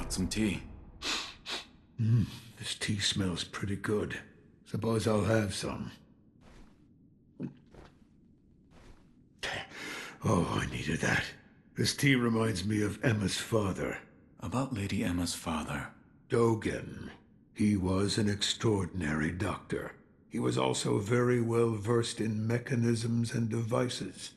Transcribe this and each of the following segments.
brought some tea. This tea smells pretty good. Suppose I'll have some. Oh, I needed that. This tea reminds me of Emma's father. About Lady Emma's father. Dogen. He was an extraordinary doctor. He was also very well versed in mechanisms and devices.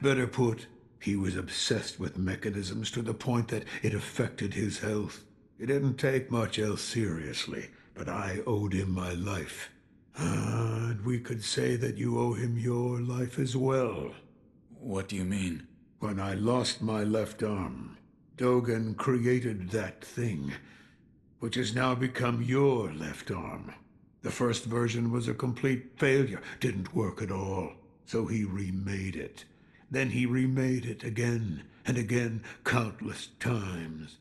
Better put, he was obsessed with mechanisms to the point that it affected his health. He didn't take much else seriously, but I owed him my life. And we could say that you owe him your life as well. What do you mean? When I lost my left arm, Dogen created that thing, which has now become your left arm. The first version was a complete failure, didn't work at all, so he remade it. Then he remade it again and again, countless times.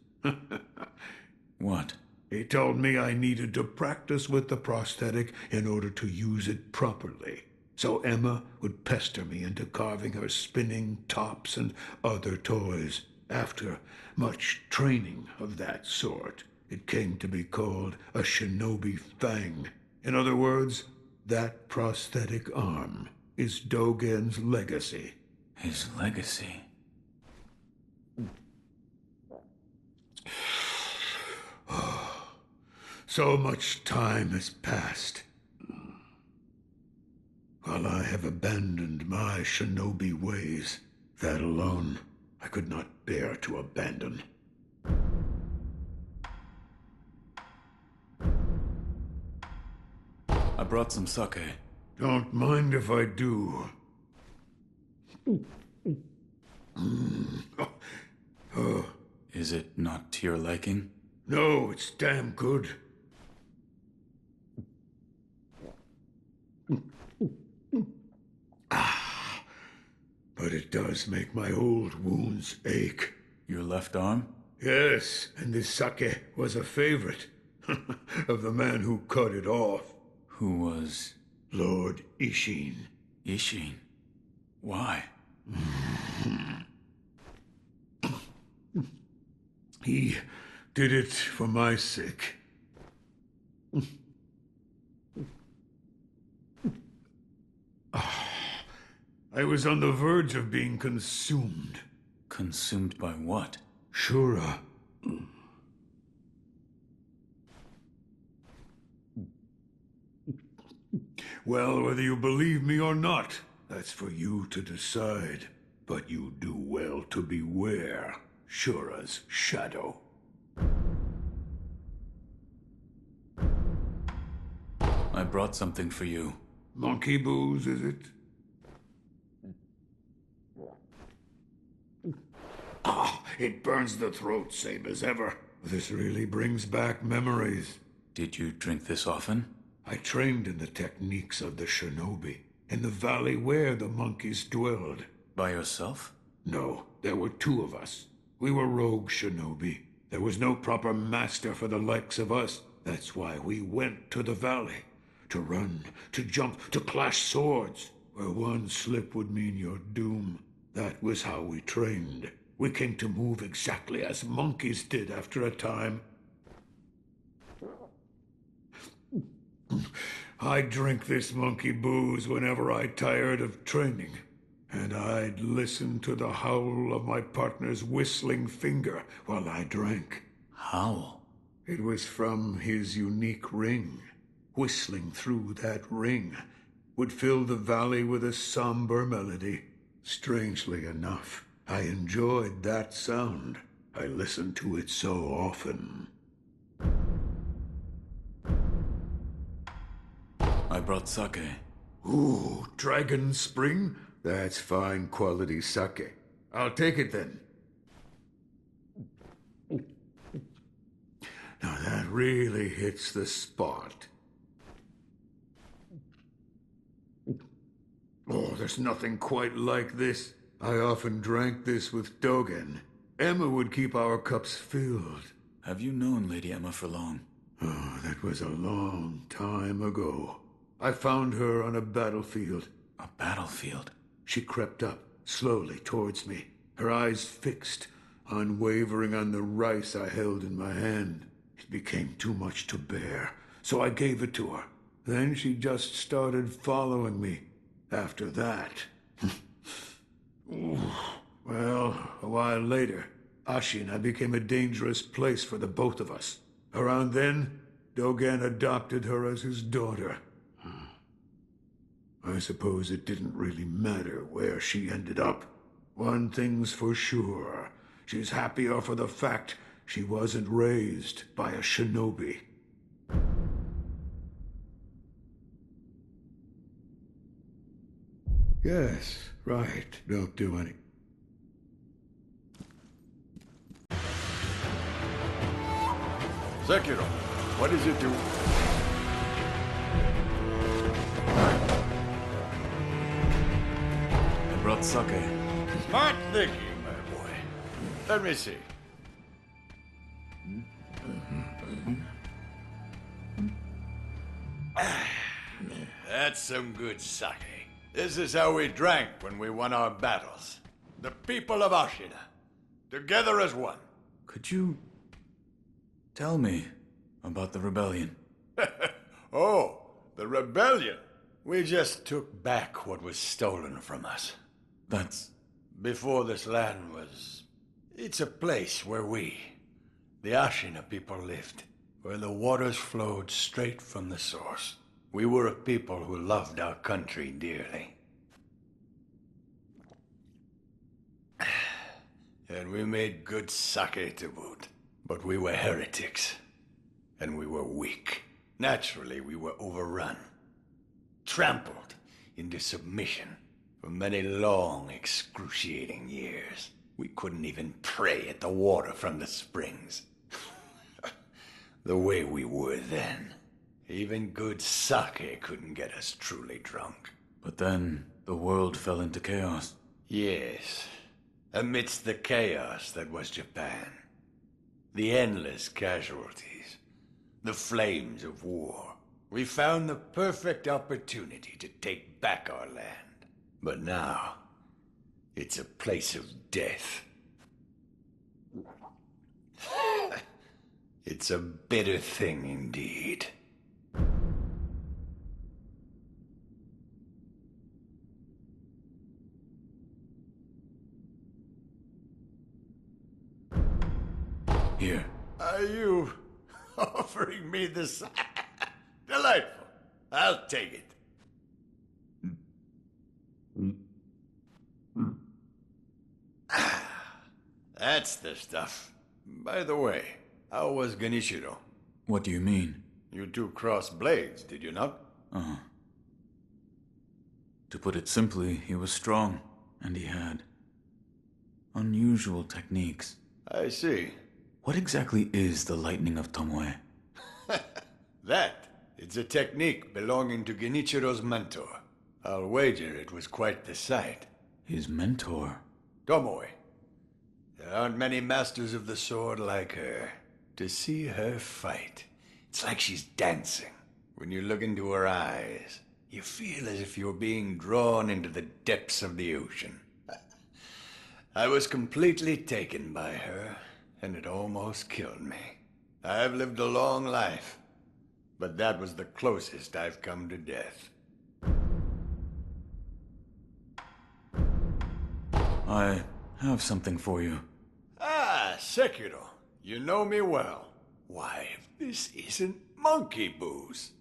What? He told me I needed to practice with the prosthetic in order to use it properly. So Emma would pester me into carving her spinning tops and other toys. After much training of that sort, it came to be called a shinobi fang. In other words, that prosthetic arm is Dogen's legacy. His legacy? So much time has passed. While I have abandoned my shinobi ways, that alone I could not bear to abandon. I brought some sake. Don't mind if I do. Is it not to your liking? No, it's damn good. But it does make my old wounds ache. Your left arm? Yes, and this sake was a favorite of the man who cut it off. Who was? Lord Isshin. Isshin? Why? He did it for my sake. I was on the verge of being consumed. Consumed by what? Shura. Well, whether you believe me or not, that's for you to decide. But you do well to beware Shura's shadow. I brought something for you. Monkey booze, is it? It burns the throat, same as ever. This really brings back memories. Did you drink this often? I trained in the techniques of the shinobi, in the valley where the monkeys dwelled. By yourself? No, there were two of us. We were rogue shinobi. There was no proper master for the likes of us. That's why we went to the valley. To run, to jump, to clash swords. Where one slip would mean your doom. That was how we trained. We came to move exactly as monkeys did after a time. I'd drink this monkey booze whenever I tired of training. And I'd listen to the howl of my partner's whistling finger while I drank. Howl? It was from his unique ring. Whistling through that ring would fill the valley with a somber melody. Strangely enough, I enjoyed that sound. I listened to it so often. I brought sake. Ooh, Dragon Spring? That's fine quality sake. I'll take it then. Now that really hits the spot. Oh, there's nothing quite like this. I often drank this with Dogen. Emma would keep our cups filled. Have you known Lady Emma for long? Oh, that was a long time ago. I found her on a battlefield. A battlefield? She crept up, slowly towards me, her eyes fixed, unwavering on the rice I held in my hand. It became too much to bear, so I gave it to her. Then she just started following me. After that... Well, a while later, Ashina became a dangerous place for the both of us. Around then, Dogen adopted her as his daughter. I suppose it didn't really matter where she ended up. One thing's for sure. She's happier for the fact she wasn't raised by a shinobi. Yes, right. Don't do any... Sekiro, what does it do? I brought sake. Smart thinking, my boy. Let me see. That's some good sake. This is how we drank when we won our battles. The people of Ashina, together as one. Could you tell me about the rebellion? Oh, the rebellion. We just took back what was stolen from us. That's... Before this land was... It's a place where we, the Ashina people, lived. Where the waters flowed straight from the source. We were a people who loved our country dearly. And we made good sake to boot. But we were heretics. And we were weak. Naturally, we were overrun. Trampled into submission for many long, excruciating years. We couldn't even pray at the water from the springs. The way we were then. Even good sake couldn't get us truly drunk. But then the world fell into chaos. Yes. Amidst the chaos that was Japan. The endless casualties. The flames of war. We found the perfect opportunity to take back our land. But now, it's a place of death. It's a bitter thing indeed. Here. Are you offering me this? Delightful. I'll take it. That's the stuff. By the way, how was Genichiro? What do you mean? You two crossed blades, did you not? Uh-huh. To put it simply, he was strong, and he had unusual techniques. I see. What exactly is the lightning of Tomoe? It's a technique belonging to Genichiro's mentor. I'll wager it was quite the sight. His mentor? Tomoe. There aren't many masters of the sword like her. To see her fight, it's like she's dancing. When you look into her eyes, you feel as if you're being drawn into the depths of the ocean. I was completely taken by her, and it almost killed me. I've lived a long life, but that was the closest I've come to death. I have something for you. Ah, Sekiro. You know me well. Why, if this isn't monkey booze.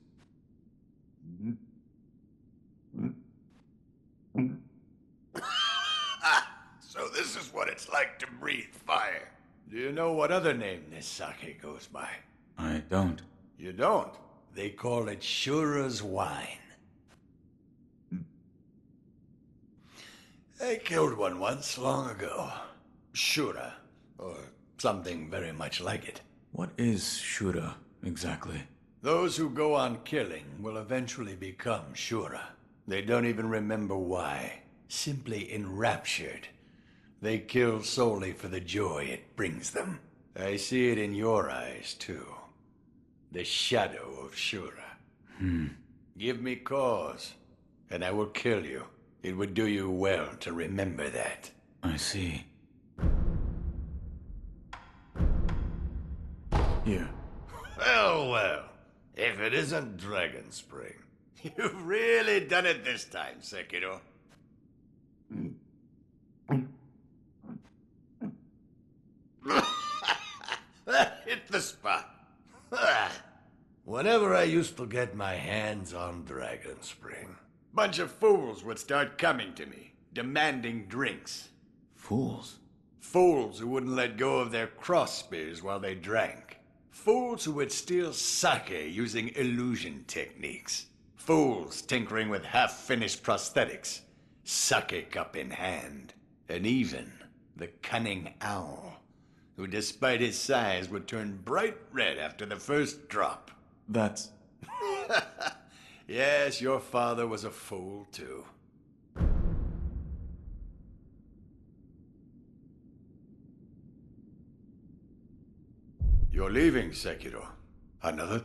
So this is what it's like to breathe fire. Do you know what other name this sake goes by? I don't. You don't? They call it Shura's wine. I killed one once, long ago. Shura, or something very much like it. What is Shura, exactly? Those who go on killing will eventually become Shura. They don't even remember why. Simply enraptured. They kill solely for the joy it brings them. I see it in your eyes, too. The shadow of Shura. Give me cause, and I will kill you. It would do you well to remember that. I see. Here. Well, well. If it isn't Dragon Spring. You've really done it this time, Sekiro. That hit the spot. Whenever I used to get my hands on Dragon Spring, bunch of fools would start coming to me, demanding drinks. Fools. Fools who wouldn't let go of their cross spears while they drank. Fools who would steal sake using illusion techniques. Fools tinkering with half-finished prosthetics, sake cup in hand. And even the cunning owl, who despite his size would turn bright red after the first drop. That's... Yes, your father was a fool too. You're leaving, Sekiro. Another